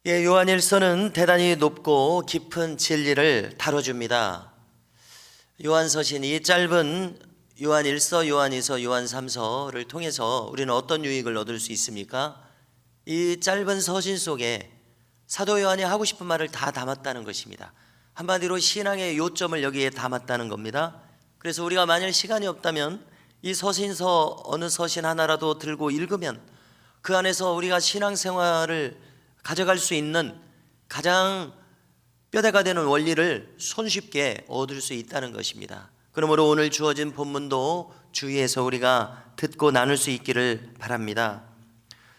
요한일서는 대단히 높고 깊은 진리를 다뤄줍니다. 요한서신이 짧은 요한일서, 요한이서, 요한삼서를 통해서 우리는 어떤 유익을 얻을 수 있습니까? 이 짧은 서신 속에 사도 요한이 하고 싶은 말을 다 담았다는 것입니다. 한마디로 신앙의 요점을 여기에 담았다는 겁니다. 그래서 우리가 만일 시간이 없다면 이 서신서 어느 서신 하나라도 들고 읽으면 그 안에서 우리가 신앙생활을 가져갈 수 있는 가장 뼈대가 되는 원리를 손쉽게 얻을 수 있다는 것입니다. 그러므로 오늘 주어진 본문도 주의해서 우리가 듣고 나눌 수 있기를 바랍니다.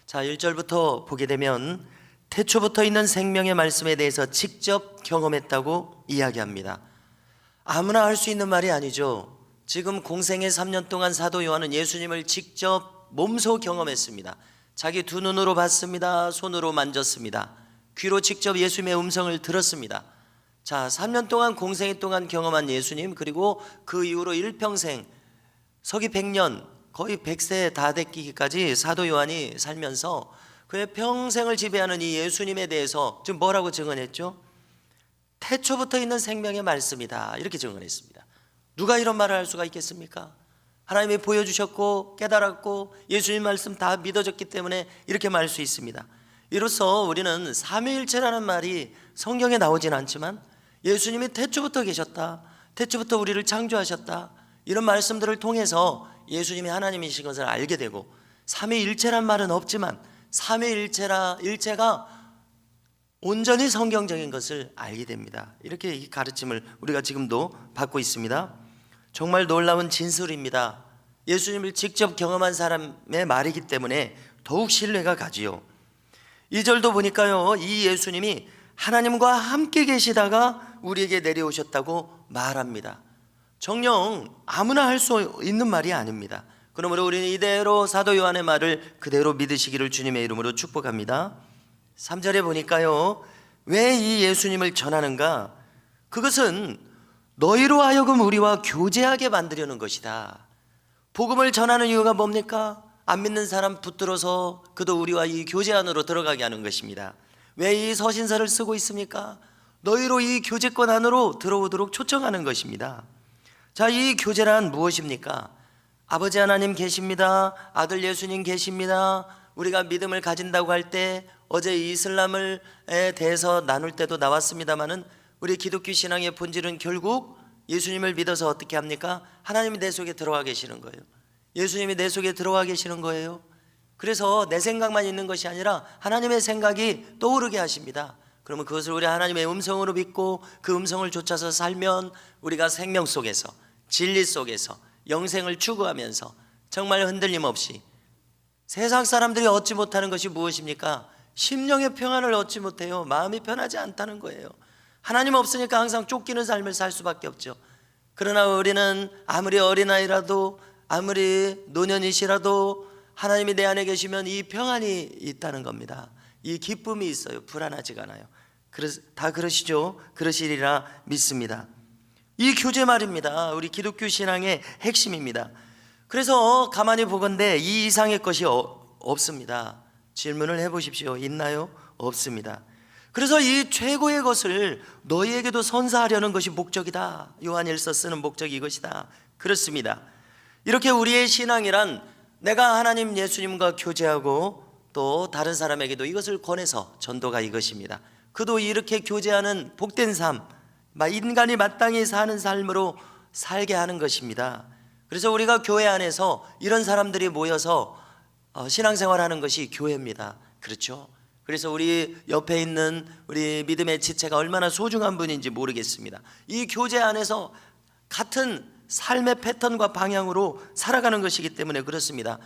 자, 1절부터 보게 되면 태초부터 있는 생명의 말씀에 대해서 직접 경험했다고 이야기합니다. 아무나 할 수 있는 말이 아니죠. 지금 공생의 3년 동안 사도 요한은 예수님을 직접 몸소 경험했습니다. 자기 두 눈으로 봤습니다. 손으로 만졌습니다. 귀로 직접 예수님의 음성을 들었습니다. 자, 3년 동안 공생애 동안 경험한 예수님, 그리고 그 이후로 일평생 서기 100년 거의 100세 다 됐기까지 사도 요한이 살면서 그의 평생을 지배하는 이 예수님에 대해서 지금 뭐라고 증언했죠? 태초부터 있는 생명의 말씀이다, 이렇게 증언했습니다. 누가 이런 말을 할 수가 있겠습니까? 하나님이 보여주셨고 깨달았고 예수님 말씀 다 믿어졌기 때문에 이렇게 말할 수 있습니다. 이로써 우리는 삼위일체라는 말이 성경에 나오진 않지만 예수님이 태초부터 계셨다, 태초부터 우리를 창조하셨다, 이런 말씀들을 통해서 예수님이 하나님이신 것을 알게 되고, 삼위일체란 말은 없지만 삼위일체가 온전히 성경적인 것을 알게 됩니다. 이렇게 이 가르침을 우리가 지금도 받고 있습니다. 정말 놀라운 진술입니다. 예수님을 직접 경험한 사람의 말이기 때문에 더욱 신뢰가 가지요. 2절도 보니까요, 이 예수님이 하나님과 함께 계시다가 우리에게 내려오셨다고 말합니다. 정녕 아무나 할 수 있는 말이 아닙니다. 그러므로 우리는 이대로 사도 요한의 말을 그대로 믿으시기를 주님의 이름으로 축복합니다. 3절에 보니까요, 왜 이 예수님을 전하는가? 그것은 너희로 하여금 우리와 교제하게 만들려는 것이다. 복음을 전하는 이유가 뭡니까? 안 믿는 사람 붙들어서 그도 우리와 이 교제 안으로 들어가게 하는 것입니다. 왜 이 서신서를 쓰고 있습니까? 너희로 이 교제권 안으로 들어오도록 초청하는 것입니다. 자, 이 교제란 무엇입니까? 아버지 하나님 계십니다. 아들 예수님 계십니다. 우리가 믿음을 가진다고 할 때 어제 이슬람에 대해서 나눌 때도 나왔습니다마는 우리 기독교 신앙의 본질은 결국 예수님을 믿어서 어떻게 합니까? 하나님이 내 속에 들어와 계시는 거예요. 예수님이 내 속에 들어와 계시는 거예요. 그래서 내 생각만 있는 것이 아니라 하나님의 생각이 떠오르게 하십니다. 그러면 그것을 우리 하나님의 음성으로 믿고 그 음성을 쫓아서 살면 우리가 생명 속에서, 진리 속에서 영생을 추구하면서 정말 흔들림 없이, 세상 사람들이 얻지 못하는 것이 무엇입니까? 심령의 평안을 얻지 못해요. 마음이 편하지 않다는 거예요. 하나님 없으니까 항상 쫓기는 삶을 살 수밖에 없죠. 그러나 우리는 아무리 어린아이라도 아무리 노년이시라도 하나님이 내 안에 계시면 이 평안이 있다는 겁니다. 이 기쁨이 있어요. 불안하지가 않아요. 다 그러시죠? 그러시리라 믿습니다. 이 교제 말입니다. 우리 기독교 신앙의 핵심입니다. 그래서 가만히 보건대 이 이상의 것이 없습니다. 질문을 해보십시오. 있나요? 없습니다. 그래서 이 최고의 것을 너희에게도 선사하려는 것이 목적이다. 요한일서 쓰는 목적이 이것이다. 그렇습니다. 이렇게 우리의 신앙이란 내가 하나님 예수님과 교제하고 또 다른 사람에게도 이것을 권해서 전도가 이것입니다. 그도 이렇게 교제하는 복된 삶, 인간이 마땅히 사는 삶으로 살게 하는 것입니다. 그래서 우리가 교회 안에서 이런 사람들이 모여서 신앙생활하는 것이 교회입니다. 그렇죠? 그래서 우리 옆에 있는 우리 믿음의 지체가 얼마나 소중한 분인지 모르겠습니다. 이 교제 안에서 같은 삶의 패턴과 방향으로 살아가는 것이기 때문에 그렇습니다.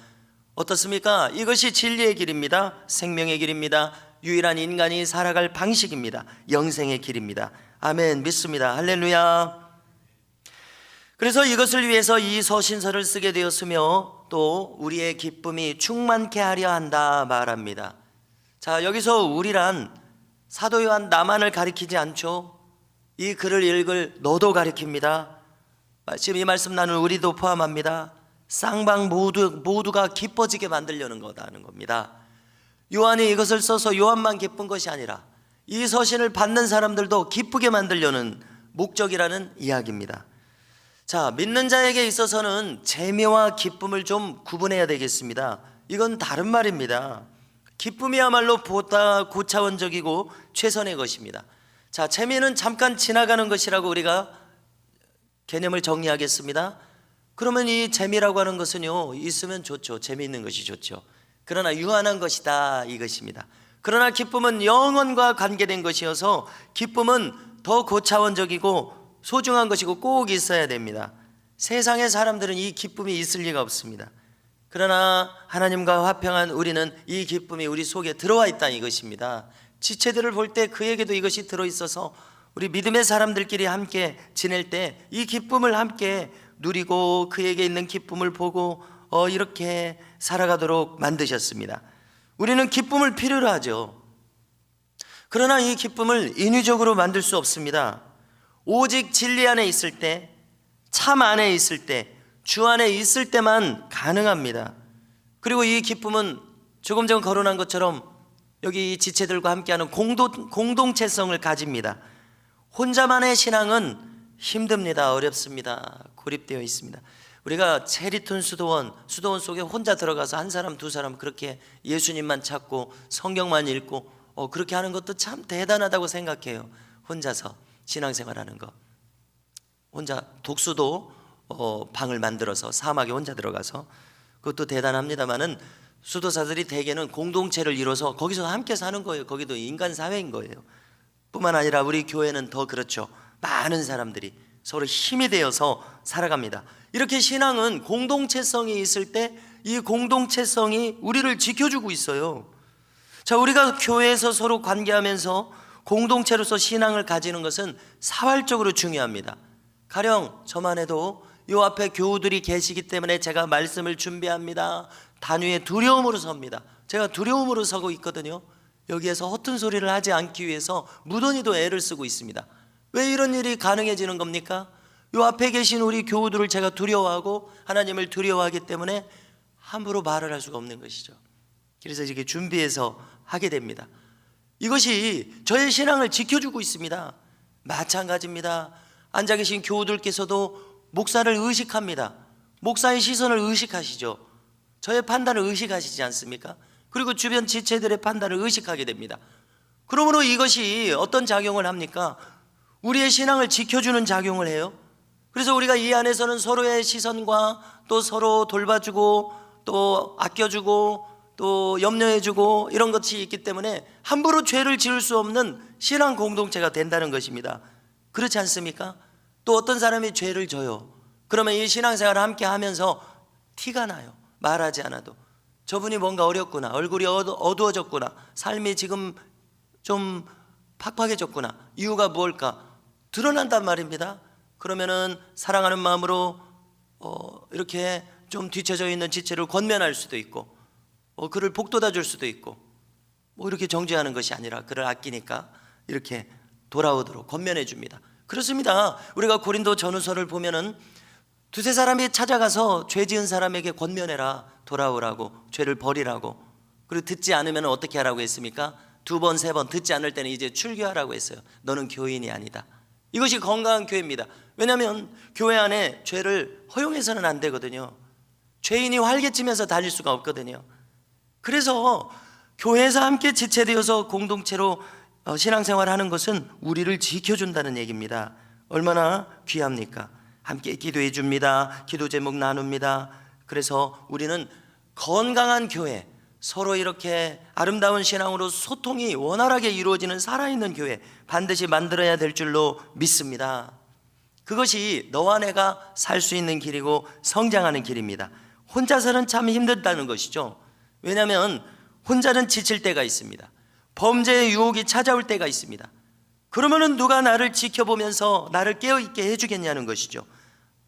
어떻습니까? 이것이 진리의 길입니다. 생명의 길입니다. 유일한 인간이 살아갈 방식입니다. 영생의 길입니다. 아멘, 믿습니다. 할렐루야. 그래서 이것을 위해서 이 서신서를 쓰게 되었으며 또 우리의 기쁨이 충만케 하려 한다 말합니다. 자, 여기서 우리란 사도 요한 나만을 가리키지 않죠. 이 글을 읽을 너도 가리킵니다. 지금 이 말씀 나눈 우리도 포함합니다. 쌍방 모두가 기뻐지게 만들려는 거다는 겁니다. 요한이 이것을 써서 요한만 기쁜 것이 아니라 이 서신을 받는 사람들도 기쁘게 만들려는 목적이라는 이야기입니다. 자, 믿는 자에게 있어서는 재미와 기쁨을 좀 구분해야 되겠습니다. 이건 다른 말입니다. 기쁨이야말로 보다 고차원적이고 최선의 것입니다. 자, 재미는 잠깐 지나가는 것이라고 우리가 개념을 정리하겠습니다. 그러면 이 재미라고 하는 것은요, 있으면 좋죠. 재미있는 것이 좋죠. 그러나 유한한 것이다, 이것입니다. 그러나 기쁨은 영혼과 관계된 것이어서 기쁨은 더 고차원적이고 소중한 것이고 꼭 있어야 됩니다. 세상의 사람들은 이 기쁨이 있을 리가 없습니다. 그러나 하나님과 화평한 우리는 이 기쁨이 우리 속에 들어와 있다, 이것입니다. 지체들을 볼 때 그에게도 이것이 들어있어서 우리 믿음의 사람들끼리 함께 지낼 때 이 기쁨을 함께 누리고 그에게 있는 기쁨을 보고 이렇게 살아가도록 만드셨습니다. 우리는 기쁨을 필요로 하죠. 그러나 이 기쁨을 인위적으로 만들 수 없습니다. 오직 진리 안에 있을 때, 참 안에 있을 때, 주 안에 있을 때만 가능합니다. 그리고 이 기쁨은 조금 전 거론한 것처럼 여기 지체들과 함께하는 공동체성을 가집니다. 혼자만의 신앙은 힘듭니다. 어렵습니다. 고립되어 있습니다. 우리가 체리톤 수도원 속에 혼자 들어가서 한 사람 두 사람 그렇게 예수님만 찾고 성경만 읽고 그렇게 하는 것도 참 대단하다고 생각해요. 혼자서 신앙생활하는 거. 혼자 독수도 방을 만들어서 사막에 혼자 들어가서, 그것도 대단합니다만은 수도사들이 대개는 공동체를 이뤄서 거기서 함께 사는 거예요. 거기도 인간 사회인 거예요. 뿐만 아니라 우리 교회는 더 그렇죠. 많은 사람들이 서로 힘이 되어서 살아갑니다. 이렇게 신앙은 공동체성이 있을 때 이 공동체성이 우리를 지켜주고 있어요. 자, 우리가 교회에서 서로 관계하면서 공동체로서 신앙을 가지는 것은 사활적으로 중요합니다. 가령 저만 해도 요 앞에 교우들이 계시기 때문에 제가 말씀을 준비합니다. 단위에 두려움으로 섭니다. 제가 두려움으로 서고 있거든요. 여기에서 허튼 소리를 하지 않기 위해서 무던히도 애를 쓰고 있습니다. 왜 이런 일이 가능해지는 겁니까? 요 앞에 계신 우리 교우들을 제가 두려워하고 하나님을 두려워하기 때문에 함부로 말을 할 수가 없는 것이죠. 그래서 이렇게 준비해서 하게 됩니다. 이것이 저의 신앙을 지켜주고 있습니다. 마찬가지입니다. 앉아 계신 교우들께서도 목사를 의식합니다. 목사의 시선을 의식하시죠. 저의 판단을 의식하시지 않습니까? 그리고 주변 지체들의 판단을 의식하게 됩니다. 그러므로 이것이 어떤 작용을 합니까? 우리의 신앙을 지켜주는 작용을 해요. 그래서 우리가 이 안에서는 서로의 시선과 또 서로 돌봐주고 또 아껴주고 또 염려해주고 이런 것이 있기 때문에 함부로 죄를 지을 수 없는 신앙 공동체가 된다는 것입니다. 그렇지 않습니까? 또 어떤 사람이 죄를 져요. 그러면 이 신앙생활을 함께 하면서 티가 나요. 말하지 않아도. 저분이 뭔가 어렵구나, 얼굴이 어두워졌구나, 삶이 지금 좀 팍팍해졌구나, 이유가 무엇일까 드러난단 말입니다. 그러면은 사랑하는 마음으로 이렇게 좀 뒤쳐져 있는 지체를 권면할 수도 있고 그를 복돋아 줄 수도 있고 이렇게 정죄하는 것이 아니라 그를 아끼니까 이렇게 돌아오도록 권면해 줍니다. 그렇습니다. 우리가 고린도 전후서를 보면은 두세 사람이 찾아가서 죄 지은 사람에게 권면해라, 돌아오라고, 죄를 버리라고. 그리고 듣지 않으면 어떻게 하라고 했습니까? 두 번, 세 번 듣지 않을 때는 이제 출교하라고 했어요. 너는 교인이 아니다. 이것이 건강한 교회입니다. 왜냐하면 교회 안에 죄를 허용해서는 안 되거든요. 죄인이 활개치면서 다닐 수가 없거든요. 그래서 교회에서 함께 지체되어서 공동체로 신앙생활하는 것은 우리를 지켜준다는 얘기입니다. 얼마나 귀합니까? 함께 기도해 줍니다. 기도 제목 나눕니다. 그래서 우리는 건강한 교회, 서로 이렇게 아름다운 신앙으로 소통이 원활하게 이루어지는 살아있는 교회 반드시 만들어야 될 줄로 믿습니다. 그것이 너와 내가 살 수 있는 길이고 성장하는 길입니다. 혼자서는 참 힘들다는 것이죠. 왜냐하면 혼자는 지칠 때가 있습니다. 범죄의 유혹이 찾아올 때가 있습니다. 그러면은 누가 나를 지켜보면서 나를 깨어있게 해주겠냐는 것이죠.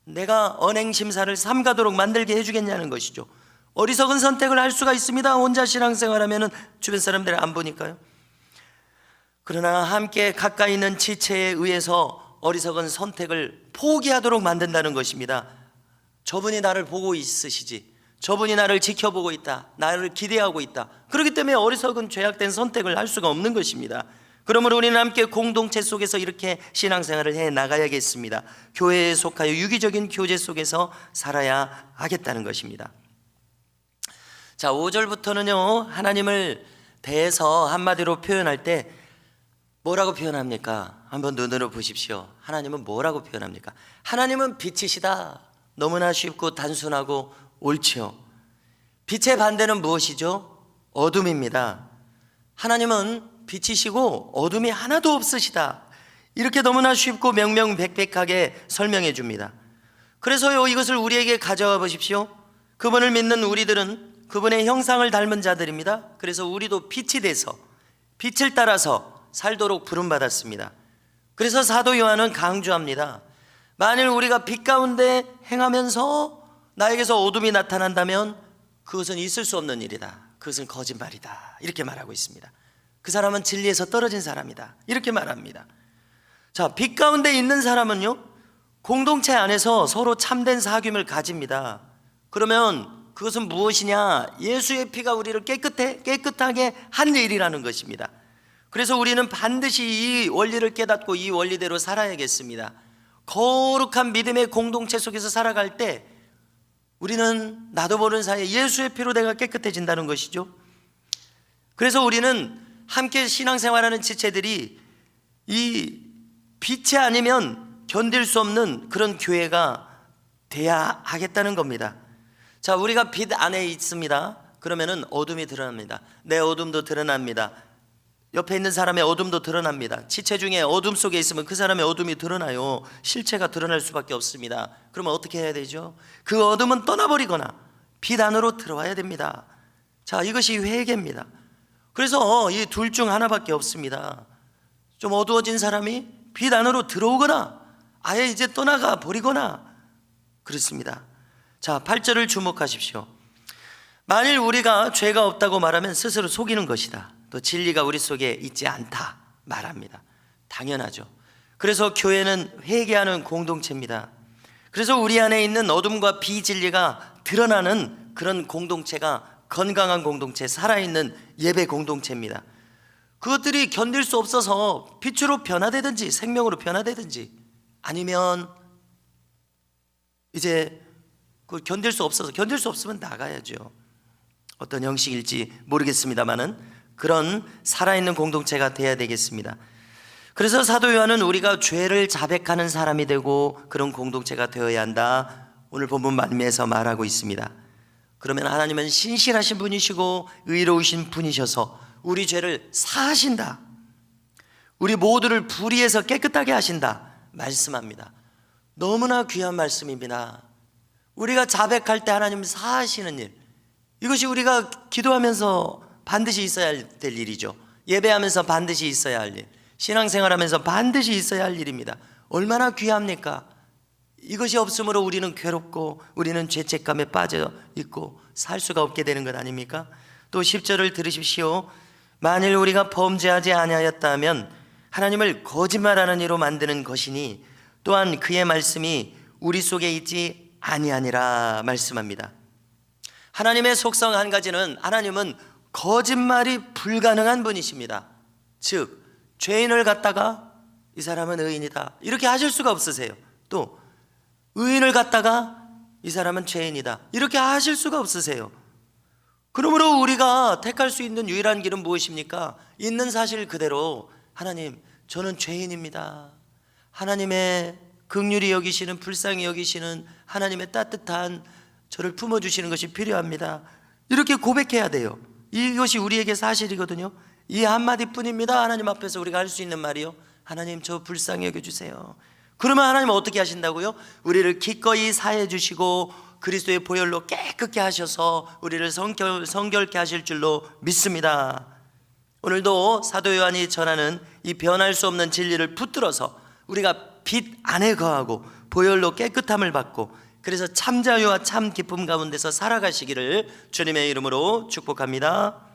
내가 언행심사를 삼가도록 만들게 해주겠냐는 것이죠. 어리석은 선택을 할 수가 있습니다. 혼자 신앙생활하면은 주변 사람들이 안 보니까요. 그러나 함께 가까이 있는 지체에 의해서 어리석은 선택을 포기하도록 만든다는 것입니다. 저분이 나를 보고 있으시지, 저분이 나를 지켜보고 있다, 나를 기대하고 있다. 그렇기 때문에 어리석은 죄악된 선택을 할 수가 없는 것입니다. 그러므로 우리는 함께 공동체 속에서 이렇게 신앙생활을 해 나가야겠습니다. 교회에 속하여 유기적인 교제 속에서 살아야 하겠다는 것입니다. 자, 5절부터는요 하나님을 대해서 한마디로 표현할 때 뭐라고 표현합니까? 한번 눈으로 보십시오. 하나님은 뭐라고 표현합니까? 하나님은 빛이시다. 너무나 쉽고 단순하고 옳지요. 빛의 반대는 무엇이죠? 어둠입니다. 하나님은 빛이시고 어둠이 하나도 없으시다. 이렇게 너무나 쉽고 명명백백하게 설명해 줍니다. 그래서요 이것을 우리에게 가져와 보십시오. 그분을 믿는 우리들은 그분의 형상을 닮은 자들입니다. 그래서 우리도 빛이 돼서 빛을 따라서 살도록 부름받았습니다. 그래서 사도 요한은 강조합니다. 만일 우리가 빛 가운데 행하면서 나에게서 어둠이 나타난다면 그것은 있을 수 없는 일이다. 그것은 거짓말이다. 이렇게 말하고 있습니다. 그 사람은 진리에서 떨어진 사람이다. 이렇게 말합니다. 자, 빛 가운데 있는 사람은요 공동체 안에서 서로 참된 사귐을 가집니다. 그러면 그것은 무엇이냐? 예수의 피가 우리를 깨끗하게 한 일이라는 것입니다. 그래서 우리는 반드시 이 원리를 깨닫고 이 원리대로 살아야겠습니다. 거룩한 믿음의 공동체 속에서 살아갈 때 우리는 나도 모르는 사이에 예수의 피로 내가 깨끗해진다는 것이죠. 그래서 우리는 함께 신앙생활하는 지체들이 이 빛이 아니면 견딜 수 없는 그런 교회가 돼야 하겠다는 겁니다. 자, 우리가 빛 안에 있습니다. 그러면은 어둠이 드러납니다. 내 어둠도 드러납니다. 옆에 있는 사람의 어둠도 드러납니다. 지체 중에 어둠 속에 있으면 그 사람의 어둠이 드러나요. 실체가 드러날 수밖에 없습니다. 그러면 어떻게 해야 되죠? 그 어둠은 떠나버리거나 빛 안으로 들어와야 됩니다. 자, 이것이 회개입니다. 그래서 이 둘 중 하나밖에 없습니다. 좀 어두워진 사람이 빛 안으로 들어오거나 아예 이제 떠나가 버리거나 그렇습니다. 자, 8절을 주목하십시오. 만일 우리가 죄가 없다고 말하면 스스로 속이는 것이다. 또 진리가 우리 속에 있지 않다 말합니다. 당연하죠. 그래서 교회는 회개하는 공동체입니다. 그래서 우리 안에 있는 어둠과 비진리가 드러나는 그런 공동체가 건강한 공동체, 살아있는 예배 공동체입니다. 그것들이 견딜 수 없어서 빛으로 변화되든지 생명으로 변화되든지 아니면 이제 그 견딜 수 없으면 나가야죠. 어떤 형식일지 모르겠습니다만은 그런 살아있는 공동체가 돼야 되겠습니다. 그래서 사도 요한은 우리가 죄를 자백하는 사람이 되고 그런 공동체가 되어야 한다. 오늘 본문 말미에서 말하고 있습니다. 그러면 하나님은 신실하신 분이시고 의로우신 분이셔서 우리 죄를 사하신다. 우리 모두를 불의해서 깨끗하게 하신다 말씀합니다. 너무나 귀한 말씀입니다. 우리가 자백할 때 하나님 사하시는 일, 이것이 우리가 기도하면서 반드시 있어야 될 일이죠. 예배하면서 반드시 있어야 할 일, 신앙생활하면서 반드시 있어야 할 일입니다. 얼마나 귀합니까? 이것이 없으므로 우리는 괴롭고 우리는 죄책감에 빠져 있고 살 수가 없게 되는 것 아닙니까? 또 10절을 들으십시오. 만일 우리가 범죄하지 아니하였다면 하나님을 거짓말하는 이로 만드는 것이니 또한 그의 말씀이 우리 속에 있지 아니하니라 말씀합니다. 하나님의 속성 한 가지는 하나님은 거짓말이 불가능한 분이십니다. 즉 죄인을 갖다가 이 사람은 의인이다 이렇게 하실 수가 없으세요. 또 의인을 갖다가 이 사람은 죄인이다 이렇게 하실 수가 없으세요. 그러므로 우리가 택할 수 있는 유일한 길은 무엇입니까? 있는 사실 그대로 하나님 저는 죄인입니다. 하나님의 긍휼히 여기시는 불쌍히 여기시는 하나님의 따뜻한 저를 품어주시는 것이 필요합니다. 이렇게 고백해야 돼요. 이것이 우리에게 사실이거든요. 이 한마디뿐입니다. 하나님 앞에서 우리가 할 수 있는 말이요. 하나님 저 불쌍히 여겨주세요. 그러면 하나님은 어떻게 하신다고요? 우리를 기꺼이 사해 주시고 그리스도의 보혈로 깨끗게 하셔서 우리를 성결케 하실 줄로 믿습니다. 오늘도 사도 요한이 전하는 이 변할 수 없는 진리를 붙들어서 우리가 빛 안에 거하고 보혈로 깨끗함을 받고 그래서 참 자유와 참 기쁨 가운데서 살아가시기를 주님의 이름으로 축복합니다.